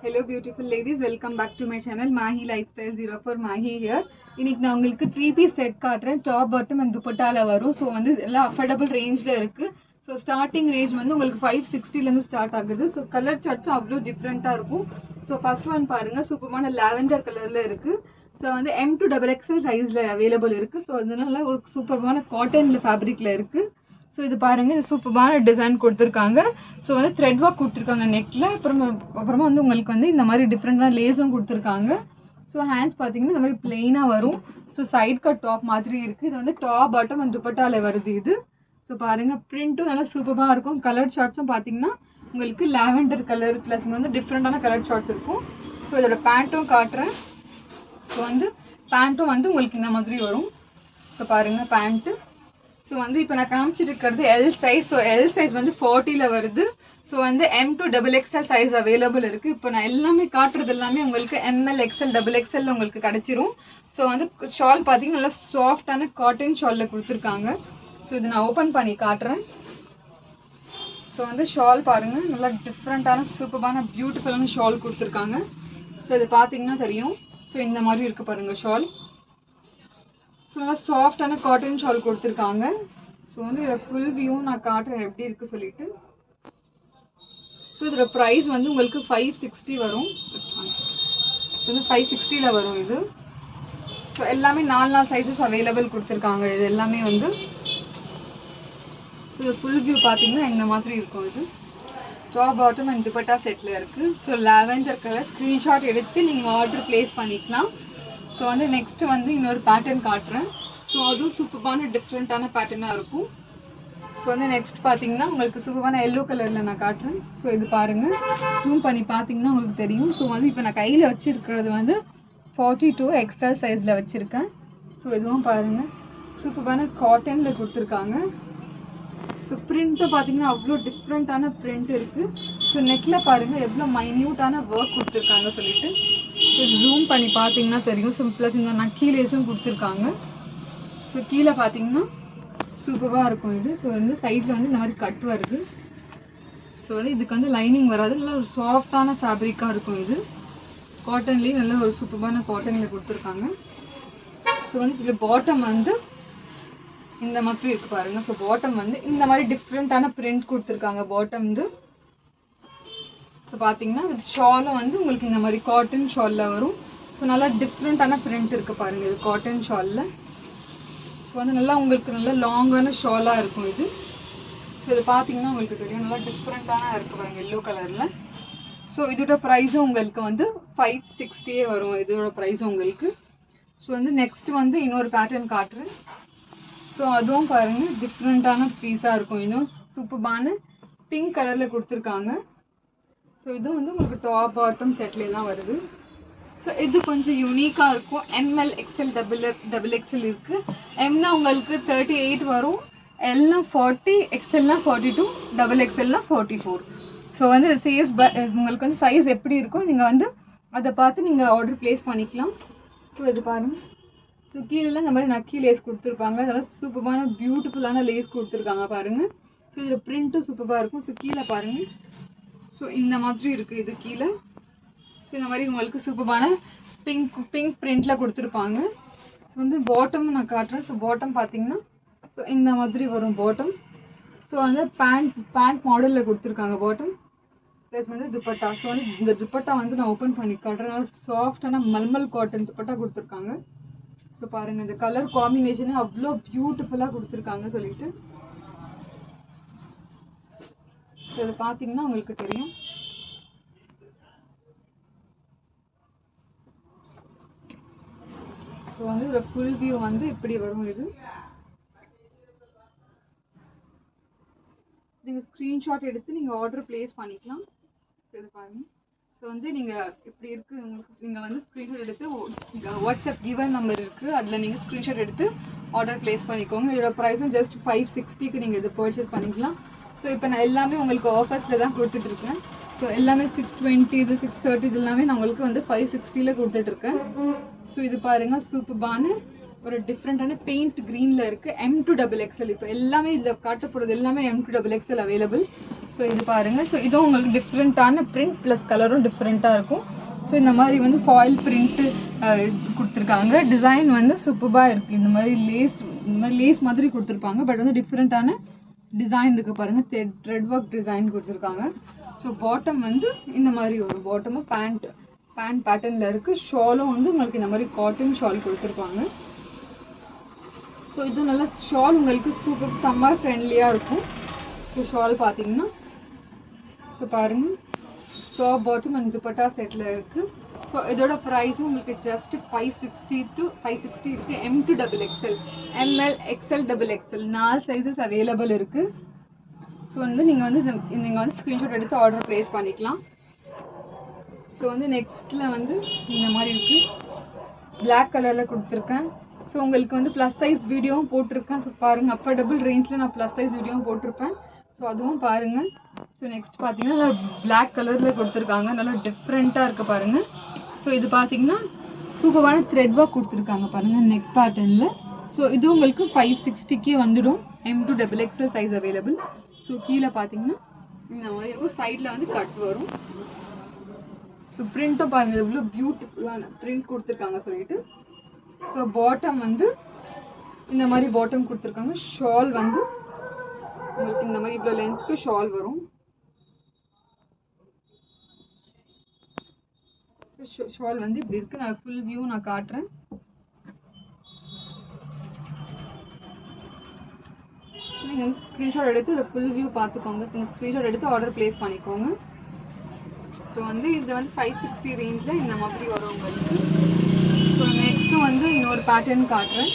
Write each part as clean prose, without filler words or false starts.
Hello beautiful ladies, welcome back to my channel Mahi Lifestyle 04 Mahi here. இன்னைக்கு நான் உங்களுக்கு 3 piece set காட்டுறேன். Top bottom and துப்பட்டால வரும். So வந்து எல்லாம் அஃபோர்டபுள் ரேஞ்சில் இருக்கு. ஸோ ஸ்டார்டிங் ரேஞ்ச் வந்து உங்களுக்கு 560லேருந்து ஸ்டார்ட் ஆகுது. ஸோ கலர் சார்ட்ஸும் அவ்வளோ டிஃப்ரெண்ட்டாக இருக்கும். ஸோ ஃபர்ஸ்ட் ஒன் பாருங்க, சூப்பரான லாவெண்டர் கலரில் இருக்கு. ஸோ வந்து M to XXL சைஸில் அவைலபிள் இருக்கு. ஸோ அதனால ஒரு சூப்பரான காட்டன்ல ஃபேப்ரிக்ல இருக்கு. ஸோ இது பாருங்க, இது சூப்பரான டிசைன் கொடுத்துருக்காங்க. ஸோ வந்து த்ரெட் ஒர்க் கொடுத்துருக்காங்க நெக்ல. அப்புறமா வந்து உங்களுக்கு வந்து இந்த மாதிரி டிஃப்ரெண்டான லேஸும் கொடுத்துருக்காங்க. ஸோ ஹேண்ட்ஸ் பார்த்தீங்கன்னா இந்த மாதிரி பிளெயினாக வரும். ஸோ சைட் கட் டாப் மாதிரி இருக்குது. இது வந்து டாப் பாட்டம் அண்ட் துப்பட்டால வருது இது. ஸோ பாருங்கள், பிரிண்ட்டும் நல்லா சூப்பராக இருக்கும். கலர் ஷார்ட்ஸும் பார்த்தீங்கன்னா உங்களுக்கு லாவெண்டர் கலர் ப்ளஸ் வந்து டிஃப்ரெண்டான கலர் ஷார்ட்ஸ் இருக்கும். ஸோ இதோட பேண்ட்டும் காட்டுறேன். ஸோ வந்து பேண்ட்டும் வந்து உங்களுக்கு இந்த மாதிரி வரும். ஸோ பாருங்கள் பேண்ட்டு. ஸோ வந்து இப்போ நான் காமிச்சிட்டு இருக்கிறது L size. So L size வந்து 40ல் வருது. ஸோ வந்து M to XXL size available இருக்குது. இப்போ நான் எல்லாமே காட்டுறது எல்லாமே உங்களுக்கு ML XL XXL உங்களுக்கு கிடச்சிரும். ஸோ வந்து ஷால் பார்த்தீங்கன்னா நல்லா சாஃப்டான காட்டன் ஷாலில் கொடுத்துருக்காங்க. ஸோ இது நான் ஓப்பன் பண்ணி காட்டுறேன். ஸோ வந்து ஷால் பாருங்கள், நல்லா டிஃப்ரெண்ட்டான சூப்பரான பியூட்டிஃபுல்லான ஷால் கொடுத்துருக்காங்க. ஸோ இது பார்த்தீங்கன்னா தெரியும். ஸோ இந்த மாதிரி இருக்குது பாருங்கள் ஷால். ஸோ நல்லா சாஃப்டான காட்டன் ஷால் கொடுத்துருக்காங்க. ஸோ வந்து இதில் ஃபுல் வியூ நான் காட்டுறேன் எப்படி இருக்குது சொல்லிட்டு. ஸோ இதோட ப்ரைஸ் வந்து உங்களுக்கு 560 வரும். ஸோ வந்து 560ல் வரும் இது. ஸோ எல்லாமே 4 சைஸஸ் அவைலபிள் கொடுத்துருக்காங்க. இது எல்லாமே வந்து ஸோ இது ஃபுல் வியூ பார்த்தீங்கன்னா இந்த மாதிரி இருக்கும். இது top bottom and dupatta settle இருக்குது. ஸோ லாவெண்டர் கலர் ஸ்க்ரீன்ஷாட் எடுத்து நீங்கள் ஆர்டர் ப்ளேஸ் பண்ணிக்கலாம். ஸோ வந்து நெக்ஸ்ட் வந்து இன்னொரு பேட்டர்ன் காட்டுறேன். ஸோ அதுவும் சூப்பரான டிஃப்ரெண்ட்டான பேட்டர்னாக இருக்கும். ஸோ வந்து நெக்ஸ்ட் பார்த்தீங்கன்னா உங்களுக்கு சூப்பரான எல்லோ கலரில் நான் காட்டுறேன். ஸோ இது பாருங்கள், ஜூம் பண்ணி பார்த்தீங்கன்னா உங்களுக்கு தெரியும். ஸோ வந்து இப்போ நான் கையில் வச்சுருக்கிறது வந்து 42 XL சைஸில் வச்சுருக்கேன். ஸோ இதுவும் பாருங்கள், சூப்பரான காட்டனில் கொடுத்துருக்காங்க. ஸோ பிரிண்ட்டு பார்த்தீங்கன்னா அவ்வளோ டிஃப்ரெண்ட்டான பிரிண்ட் இருக்குது. ஸோ நெக்கில் பாருங்கள் எவ்வளோ மைன்யூட்டான ஒர்க் கொடுத்துருக்காங்க சொல்லிட்டு. ஸோ ஜூம் பண்ணி பார்த்தீங்கன்னா தெரியும். ஸோ ப்ளஸ் இந்த நக்கி லேஸும் கொடுத்துருக்காங்க. ஸோ கீழே பார்த்தீங்கன்னா சூப்பராக இருக்கும் இது. ஸோ வந்து சைடில் வந்து இந்த மாதிரி கட் வருது. ஸோ வந்து இதுக்கு வந்து லைனிங் வராது. நல்லா ஒரு சாஃப்டான ஃபேப்ரிக்காக இருக்கும் இது. காட்டன்லேயே நல்ல ஒரு சூப்பரான காட்டனில் கொடுத்துருக்காங்க. ஸோ வந்து இதில் பாட்டம் வந்து இந்த மாதிரி இருக்குது பாருங்கள். ஸோ பாட்டம் வந்து இந்த மாதிரி டிஃப்ரெண்ட்டான பிரிண்ட் கொடுத்துருக்காங்க பாட்டம் வந்து. ஸோ பார்த்தீங்கன்னா வித் ஷாலும் வந்து உங்களுக்கு இந்த மாதிரி காட்டன் ஷாலில் வரும். ஸோ நல்லா டிஃப்ரெண்ட்டான பிரிண்ட் இருக்குது பாருங்கள் இது காட்டன் ஷாலில். ஸோ வந்து நல்லா உங்களுக்கு நல்லா லாங்கான ஷாலாக இருக்கும் இது. ஸோ இது பார்த்தீங்கன்னா உங்களுக்கு தெரியும், நல்லா டிஃப்ரெண்ட்டான இருக்குது பாருங்கள் எல்லோ கலரில். ஸோ இதோட ப்ரைஸும் உங்களுக்கு வந்து 560 வரும் இதோட ப்ரைஸும் உங்களுக்கு. ஸோ வந்து நெக்ஸ்ட் வந்து இன்னொரு பேட்டர்ன் காட்டுறேன். ஸோ அதுவும் பாருங்கள் டிஃப்ரெண்ட்டான பீஸாக இருக்கும். இதுவும் சூப்பரான பிங்க் கலரில் கொடுத்துருக்காங்க. ஸோ இதுவும் வந்து உங்களுக்கு டாப் பாட்டம் செட்லேயே தான் வருது. ஸோ இது கொஞ்சம் யூனிக்காக இருக்கும். ML XL XXL இருக்குது. எம்னா உங்களுக்கு 38 வரும், எல்னா 40, XLனா 42, XXLனா 44. ஸோ வந்து சைஸ் உங்களுக்கு வந்து சைஸ் எப்படி இருக்கும் நீங்கள் வந்து அதை பார்த்து நீங்கள் ஆர்டர் ப்ளேஸ் பண்ணிக்கலாம். ஸோ இது பாருங்கள், ஸோ கீழெல்லாம் இந்த மாதிரி நக்கி லேஸ் கொடுத்துருப்பாங்க. அதெல்லாம் சூப்பரான பியூட்டிஃபுல்லான லேஸ் கொடுத்துருக்காங்க பாருங்கள். ஸோ இதில் பிரிண்ட்டும் சூப்பராக இருக்கும். ஸோ கீழே பாருங்கள், ஸோ இந்த மாதிரி இருக்குது இது கீழே. ஸோ இந்த மாதிரி உங்களுக்கு சூப்பரான பிங்க் பிரிண்டில் கொடுத்துருப்பாங்க. ஸோ வந்து பாட்டம் நான் காட்டுறேன். ஸோ பாட்டம் பார்த்தீங்கன்னா ஸோ இந்த மாதிரி வரும் பாட்டம். ஸோ வந்து பேண்ட் மாடலில் கொடுத்துருக்காங்க பாட்டம் ப்ளஸ் வந்து துப்பட்டா. ஸோ வந்து இந்த துப்பட்டா வந்து நான் ஓப்பன் பண்ணி காட்டுறேன். சாஃப்டான மல்மல் காட்டன் துப்பட்டா கொடுத்துருக்காங்க. ஸோ பாருங்கள், இந்த கலர் காம்பினேஷனே அவ்வளோ பியூட்டிஃபுல்லாக கொடுத்துருக்காங்க சொல்லிட்டு. ஸோ இது பார்த்தீங்கன்னா உங்களுக்கு தெரியும். ஸோ வந்து ஒரு ஃபுல் வியூ வந்து இப்படி வரும் இது. நீங்கள் ஸ்க்ரீன்ஷாட் எடுத்து நீங்கள் ஆர்டர் ப்ளேஸ் பண்ணிக்கலாம். ஸோ இது பாருங்கள். ஸோ வந்து நீங்கள் இப்படி இருக்குது உங்களுக்கு, நீங்கள் வந்து ஸ்க்ரீன்ஷாட் எடுத்து வாட்ஸ்அப் கிவன் நம்பர் இருக்குது, அதில் நீங்கள் ஸ்க்ரீன்ஷாட் எடுத்து ஆர்டர் ப்ளேஸ் பண்ணிக்கோங்க. இதோட ப்ரைஸும் ஜஸ்ட் 560க்கு நீங்கள் இது பர்ச்சேஸ் பண்ணிக்கலாம். ஸோ இப்போ நான் எல்லாமே உங்களுக்கு ஆஃபர்ஸில் தான் கொடுத்துட்ருக்கேன். ஸோ எல்லாமே 620, இது 630, இது எல்லாமே நான் உங்களுக்கு வந்து 560ல் கொடுத்துட்ருக்கேன். ஸோ இது பாருங்கள், சூப்பரான ஒரு டிஃப்ரெண்ட்டான பெயிண்ட் க்ரீனில் இருக்குது. M to XXL. இப்போ எல்லாமே இதில் காட்டப்படுறது எல்லாமே M to XXL available. So இது பாருங்கள். ஸோ இதுவும் உங்களுக்கு டிஃப்ரெண்ட்டான பிரிண்ட் ப்ளஸ் கலரும் டிஃப்ரெண்ட்டாக இருக்கும். ஸோ இந்த மாதிரி வந்து ஃபாயில் பிரிண்ட்டு கொடுத்துருக்காங்க. டிசைன் வந்து சூப்பராக இருக்குது. இந்த மாதிரி லேஸ் மாதிரி கொடுத்துருப்பாங்க. பட் வந்து டிஃப்ரெண்ட்டான டிசைன் இருக்குது பாருங்கள். த்ரெட் ஒர்க் டிசைன் கொடுத்துருக்காங்க. ஸோ பாட்டம் வந்து இந்த மாதிரி ஒரு பாட்டமும் பேண்ட் பேட்டர்னில் இருக்குது. ஷாலும் வந்து உங்களுக்கு இந்த மாதிரி காட்டன் ஷால் கொடுத்துருப்பாங்க. ஸோ இது நல்லா ஷால் உங்களுக்கு சூப்பர் சம்மர் ஃப்ரெண்ட்லியாக இருக்கும். ஸோ ஷால் பார்த்தீங்கன்னா ஸோ பாருங்கள் top bottom and dupatta settle இருக்குது. ஸோ இதோட ப்ரைஸும் உங்களுக்கு ஜஸ்ட் 560 to 560 இருக்குது. M2XXL, ML, XL, XXL 4 sizes available இருக்குது. ஸோ வந்து நீங்கள் வந்து ஸ்க்ரீன்ஷாட் எடுத்து ஆர்டர் ப்ளேஸ் பண்ணிக்கலாம். ஸோ வந்து நெக்ஸ்ட்டில் வந்து இந்த மாதிரி இருக்குது. பிளாக் கலரில் கொடுத்துருக்கேன். ஸோ உங்களுக்கு வந்து ப்ளஸ் சைஸ் வீடியோவும் போட்டிருக்கேன். ஸோ பாருங்கள், அஃபோர்டபுள் ரேஞ்சில் நான் ப்ளஸ் சைஸ் வீடியோவும் போட்டிருப்பேன். ஸோ அதுவும் பாருங்கள். ஸோ நெக்ஸ்ட் பார்த்தீங்கன்னா நல்லா பிளாக் கலரில் கொடுத்துருக்காங்க. நல்லா டிஃப்ரெண்ட்டாக இருக்குது பாருங்கள். ஸோ இது பார்த்தீங்கன்னா சூப்பரான த்ரெட் ஒர்க் கொடுத்துருக்காங்க பாருங்கள் நெக் பேட்டர்னில். ஸோ இது உங்களுக்கு 560 வந்துடும். M2XXL size available. ஸோ கீழே பார்த்தீங்கன்னா இந்த மாதிரி இருக்கும். சைடில் வந்து கட் வரும். ஸோ பிரிண்ட்டும் பாருங்கள் எவ்வளோ பியூட்டிஃபுல்லான பிரிண்ட் கொடுத்துருக்காங்க சொல்லிட்டு. ஸோ பாட்டம் வந்து இந்த மாதிரி பாட்டம் கொடுத்துருக்காங்க. ஷால் வந்து உங்களுக்கு இந்த மாதிரி இவ்வளோ லென்த்துக்கு ஷால் வரும். ஷால் வந்து இப்படி இருக்குது. நான் ஃபுல் வியூ நான் காட்டுறேன். நீங்கள் வந்து ஸ்க்ரீன்ஷாட் எடுத்து இதை ஃபுல் வியூ பார்த்துக்கோங்க. நீங்கள் ஸ்க்ரீன்ஷாட் எடுத்து ஆர்டர் ப்ளேஸ் பண்ணிக்கோங்க. ஸோ வந்து இது வந்து 560 ரேஞ்சில் இந்த மாதிரி வரும் உங்களுக்கு. ஸோ நெக்ஸ்ட்டு வந்து இன்னொரு பேட்டர்ன் காட்டுறேன்.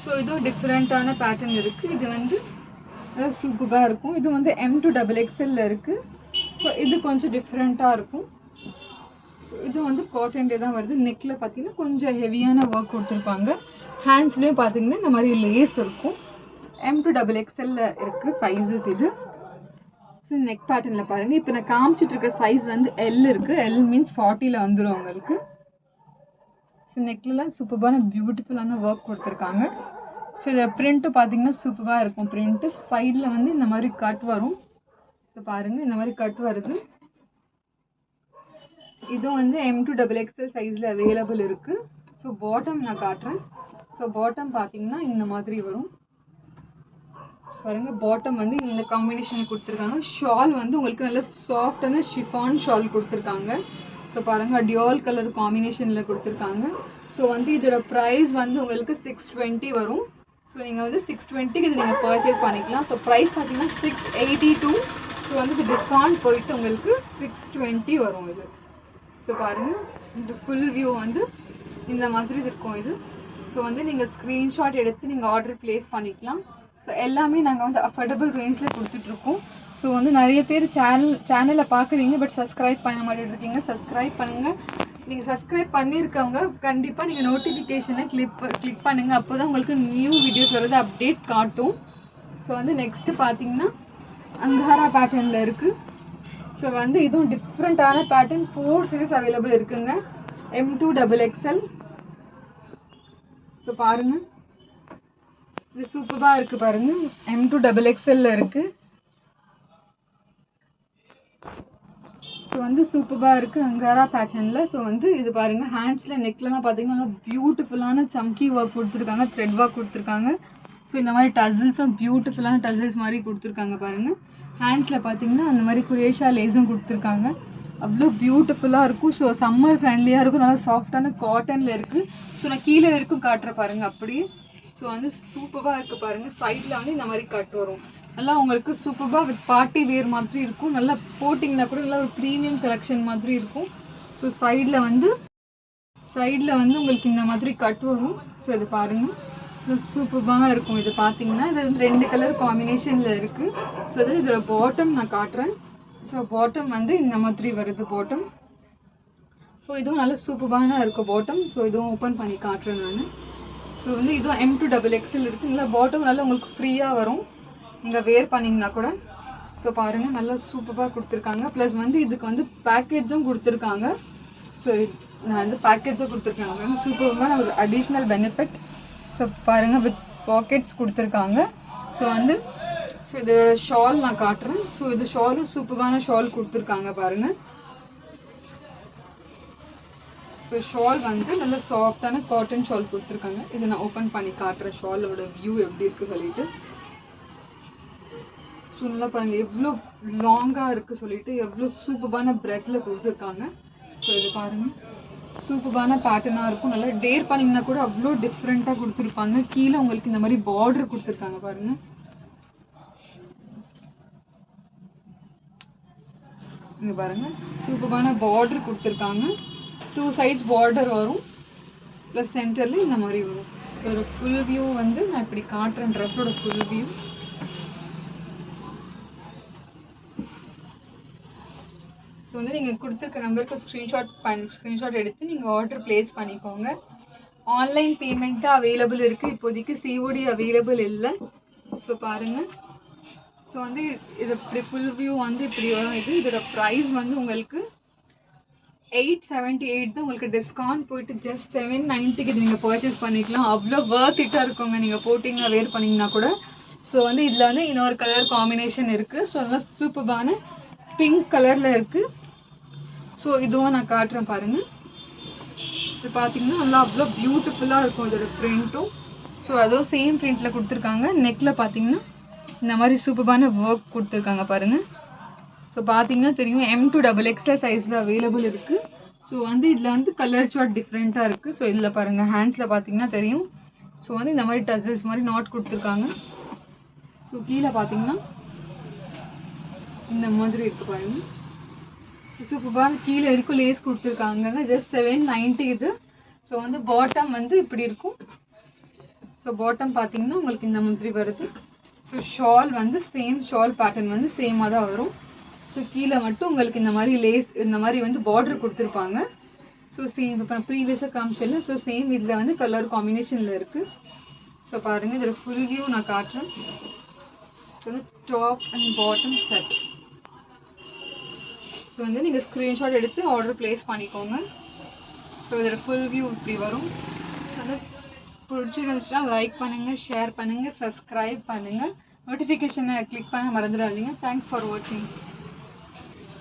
ஸோ இதுவும் டிஃப்ரெண்ட்டான பேட்டர்ன் இருக்குது. இது வந்து சூப்பராக இருக்கும். இது வந்து M2XXL இருக்குது. ஸோ இது கொஞ்சம் டிஃப்ரெண்ட்டாக இருக்கும். ஸோ இது வந்து காட்டன்லேயே தான் வருது. நெக்கில் பார்த்தீங்கன்னா கொஞ்சம் ஹெவியான ஒர்க் கொடுத்துருப்பாங்க. ஹேண்ட்ஸ்லேயும் பார்த்தீங்கன்னா இந்த மாதிரி லேஸ் இருக்கும். M2XXL இருக்குது சைஸஸ் இது. ஸோ நெக் பேட்டர்னில் பாருங்கள். இப்போ நான் காமிச்சிட்டு இருக்க சைஸ் வந்து L இருக்குது. L மீன்ஸ் 40 வந்துடும் உங்களுக்கு. ஸோ நெக்லலாம் சூப்பரான பியூட்டிஃபுல்லான ஒர்க் கொடுத்துருக்காங்க. ஸோ இதில் பிரிண்ட்டு பார்த்தீங்கன்னா சூப்பராக இருக்கும். பிரிண்ட்டு சைடில் வந்து இந்த மாதிரி கட் வரும். ஸோ பாருங்கள் இந்த மாதிரி கட் வருது. இதுவும் வந்து M2XXL சைஸில் அவைலபிள் இருக்குது. ஸோ பாட்டம் நான் காட்டுறேன். ஸோ பாட்டம் பார்த்தீங்கன்னா இந்த மாதிரி வரும். பாருங்கள் பாட்டம் வந்து இந்த காம்பினேஷன் கொடுத்துருக்காங்க. ஷால் வந்து உங்களுக்கு நல்ல சாஃப்டான ஷிஃபான் ஷால் கொடுத்துருக்காங்க. ஸோ பாருங்கள் டியால் கலர் காம்பினேஷனில் கொடுத்துருக்காங்க. ஸோ வந்து இதோட ப்ரைஸ் வந்து உங்களுக்கு 620 வரும். ஸோ நீங்கள் வந்து 620க்கு இது நீங்கள் பர்ச்சேஸ் பண்ணிக்கலாம். ஸோ ப்ரைஸ் பார்த்தீங்கன்னா 682. ஸோ வந்து இது டிஸ்கவுண்ட் போயிட்டு உங்களுக்கு 620 வரும் இது. ஸோ பாருங்கள் இந்த ஃபுல் வியூ வந்து இந்த மாதிரி இருக்கும் இது. ஸோ வந்து நீங்கள் ஸ்க்ரீன்ஷாட் எடுத்து நீங்கள் ஆர்டர் ப்ளேஸ் பண்ணிக்கலாம். ஸோ எல்லாமே நாங்கள் வந்து அஃபோர்டபுள் ரேஞ்சில் கொடுத்துட்ருக்கோம். ஸோ வந்து நிறைய பேர் சேனலை பார்க்குறீங்க பட் சப்ஸ்கிரைப் பண்ண மாட்டேன் இருக்கீங்க. சப்ஸ்கிரைப் பண்ணுங்கள். நீங்கள் சப்ஸ்கிரைப் பண்ணியிருக்கவங்க கண்டிப்பாக நீங்கள் நோட்டிஃபிகேஷனை கிளிக் பண்ணுங்கள். அப்போ தான் உங்களுக்கு நியூ வீடியோஸ் வர்றது அப்டேட் காட்டும். ஸோ வந்து நெக்ஸ்ட்டு பார்த்தீங்கன்னா அங்காரா பேட்டர்னில் இருக்குது. ஸோ வந்து இதுவும் டிஃப்ரெண்ட்டான பேட்டர்ன் 4 சைஸ் அவைலபிள் இருக்குங்க. M2XXL. ஸோ பாருங்கள் இது சூப்பராக இருக்குது பாருங்கள். M2XXL இருக்குது. ஸோ வந்து சூப்பராக இருக்குது அங்காரா பேட்டர்னில். ஸோ வந்து இது பாருங்கள் ஹேண்ட்ஸில் நெக்லலாம் பார்த்தீங்கன்னா நல்லா பியூட்டிஃபுல்லான சம்கி ஒர்க் கொடுத்துருக்காங்க. த்ரெட் ஒர்க் கொடுத்துருக்காங்க. ஸோ இந்த மாதிரி டசில்ஸும் பியூட்டிஃபுல்லான டசில்ஸ் மாதிரி கொடுத்துருக்காங்க பாருங்கள். ஹேண்ட்ஸில் பார்த்தீங்கன்னா அந்த மாதிரி குரேஷா லேஸும் கொடுத்துருக்காங்க. அவ்வளோ பியூட்டிஃபுல்லாக இருக்கும். ஸோ சம்மர் ஃப்ரெண்ட்லியாக இருக்கும். நல்லா சாஃப்டான காட்டனில் இருக்குது. ஸோ நான் கீழே வரைக்கும் காட்டுறேன் பாருங்கள் அப்படியே. ஸோ வந்து சூப்பராக இருக்குது பாருங்கள். சைடில் வந்து இந்த மாதிரி கட் வரும். நல்லா உங்களுக்கு சூப்பராக வித் பார்ட்டி வேர் மாதிரி இருக்கும். நல்லா போட்டிங்கன்னா கூட நல்லா ஒரு ப்ரீமியம் கலெக்ஷன் மாதிரி இருக்கும். ஸோ சைடில் வந்து உங்களுக்கு இந்த மாதிரி கட் வரும். ஸோ இது பாருங்கள் சூப்பராக இருக்கும். இது பார்த்தீங்கன்னா இது வந்து 2 கலர் காம்பினேஷனில் இருக்குது. ஸோ இது இதோட பாட்டம் நான் காட்டுறேன். ஸோ பாட்டம் வந்து இந்த மாதிரி வருது பாட்டம். ஸோ இதுவும் நல்லா சூப்பரான இருக்கும் பாட்டம். ஸோ இதுவும் ஓப்பன் பண்ணி காட்டுறேன் நான். ஸோ வந்து இதுவும் M2XXL இருக்குது. நல்லா பாட்டம் நல்லா உங்களுக்கு ஃப்ரீயாக வரும் நீங்கள் வேர் பண்ணிங்கன்னா கூட. ஸோ பாருங்கள் நல்லா சூப்பராக கொடுத்துருக்காங்க. ப்ளஸ் வந்து இதுக்கு வந்து பேக்கேஜும் கொடுத்துருக்காங்க. ஸோ நான் வந்து பேக்கேஜும் கொடுத்துருக்காங்க. சூப்பரான ஒரு அடிஷ்னல் பெனிஃபிட். ஸோ பாருங்கள் வித் பாக்கெட்ஸ் கொடுத்துருக்காங்க. ஸோ வந்து ஸோ இதோட ஷால் நான் காட்டுறேன். ஸோ இது ஷாலும் சூப்பரான ஷால் கொடுத்துருக்காங்க பாருங்க. ஸோ ஷால் வந்து நல்ல சாஃப்டான காட்டன் ஷால் கொடுத்துருக்காங்க. இதை நான் ஓப்பன் பண்ணி காட்டுறேன் ஷாலோட வியூ எப்படி இருக்கு சொல்லிட்டு. ஸோ நல்லா பாருங்க எவ்வளோ லாங்காக இருக்குது சொல்லிட்டு எவ்வளோ சூப்பரான பிரெத்தில் கொடுத்துருக்காங்க. ஸோ இது பாருங்க சூப்பரான பேட்டர்னாக இருக்கும். நல்லா டேர் பண்ணிங்கன்னா கூட அவ்வளோ டிஃப்ரெண்ட்டாக கொடுத்துருப்பாங்க. கீழே உங்களுக்கு இந்த மாதிரி பார்டர் கொடுத்துருக்காங்க பாருங்க. இங்க பாருங்க சூப்பரான பார்டர் கொடுத்துருக்காங்க. 2 sides பார்டர் வரும் ப்ளஸ் சென்டர்ல இந்த மாதிரி வரும். ஸோ ஒரு ஃபுல் வியூ வந்து நான் இப்படி காட்டுறேன். ட்ரெஸ்ஸோட ஃபுல் வியூ. ஸோ வந்து நீங்கள் கொடுத்துருக்க நம்பருக்கு ஸ்க்ரீன்ஷாட் எடுத்து நீங்கள் ஆர்டர் பிளேஸ் பண்ணிக்கோங்க. ஆன்லைன் பேமெண்ட்டு அவைலபிள் இருக்குது. இப்போதைக்கு சிஓடி அவைலபிள் இல்லை. ஸோ பாருங்கள். ஸோ வந்து இது இப்படி ஃபுல் வியூ வந்து இப்படி வரும். இதோட ப்ரைஸ் வந்து உங்களுக்கு 878 தான். உங்களுக்கு டிஸ்கவுண்ட் போயிட்டு ஜஸ்ட் 790க்கு நீங்கள் பர்ச்சேஸ் பண்ணிக்கலாம். அவ்வளோ ஒர்த் இட்டாக இருக்குங்க நீங்கள் போட்டிங்கன்னா வேர் பண்ணிங்கன்னா கூட. ஸோ வந்து இதில் வந்து இன்னொரு கலர் காம்பினேஷன் இருக்குது. ஸோ அதெல்லாம் சூப்பரான பிங்க் கலரில் இருக்குது. ஸோ இதுவும் நான் காட்டுறேன் பாருங்கள். இது பார்த்தீங்கன்னா நல்லா அவ்வளோ பியூட்டிஃபுல்லாக இருக்கும் இதோட பிரிண்ட்டும். ஸோ அதுவும் சேம் பிரிண்டில் கொடுத்துருக்காங்க. நெக்கில் பார்த்தீங்கன்னா இந்த மாதிரி சூப்பரான ஒர்க் கொடுத்துருக்காங்க பாருங்கள். ஸோ பார்த்தீங்கன்னா தெரியும் M to XXL சைஸில் அவைலபிள் இருக்குது. ஸோ வந்து இதில் வந்து கலர் சார்ட் டிஃப்ரெண்ட்டாக இருக்குது. ஸோ இதில் பாருங்கள் ஹேண்ட்ஸில் பார்த்தீங்கன்னா தெரியும். ஸோ வந்து இந்த மாதிரி டசல்ஸ் மாதிரி நாட் கொடுத்துருக்காங்க. ஸோ கீழே பார்த்தீங்கன்னா இந்த மாதிரி இருக்குது பாருங்கள். ஸோ சூப்பராக கீழே இருக்கும் லேஸ் கொடுத்துருக்காங்க. ஜஸ்ட் 790 இது. ஸோ வந்து பாட்டம் வந்து இப்படி இருக்கும். ஸோ பாட்டம் பார்த்தீங்கன்னா உங்களுக்கு இந்த மாதிரி வருது. ஸோ ஷால் வந்து சேம் ஷால் பேட்டர்ன் வந்து சேமாக தான் வரும். ஸோ கீழே மட்டும் உங்களுக்கு இந்த மாதிரி லேஸ் இந்த மாதிரி வந்து பார்டர் கொடுத்துருப்பாங்க. ஸோ சேம் இப்போ ப்ரீவியஸாக காமிச்சல. ஸோ சேம் இதில் வந்து கலர் காம்பினேஷனில் இருக்குது. ஸோ பாருங்கள் இதோட ஃபுல் வியூ நான் காட்டுறேன். ஸோ வந்து top and bottom set. So வந்து நீங்கள் ஸ்க்ரீன்ஷாட் எடுத்து ஆர்டர் பிளேஸ் பண்ணிக்கோங்க. ஸோ இதோட ஃபுல் வியூ இப்படி வரும். ஸோ வந்து பிடிச்சிருந்துச்சுன்னா லைக் பண்ணுங்கள், ஷேர் பண்ணுங்கள், சப்ஸ்கிரைப் பண்ணுங்கள், நோட்டிஃபிகேஷனை கிளிக் பண்ண மறந்துடாதீங்க. தேங்க்ஸ் ஃபார் வாட்சிங்.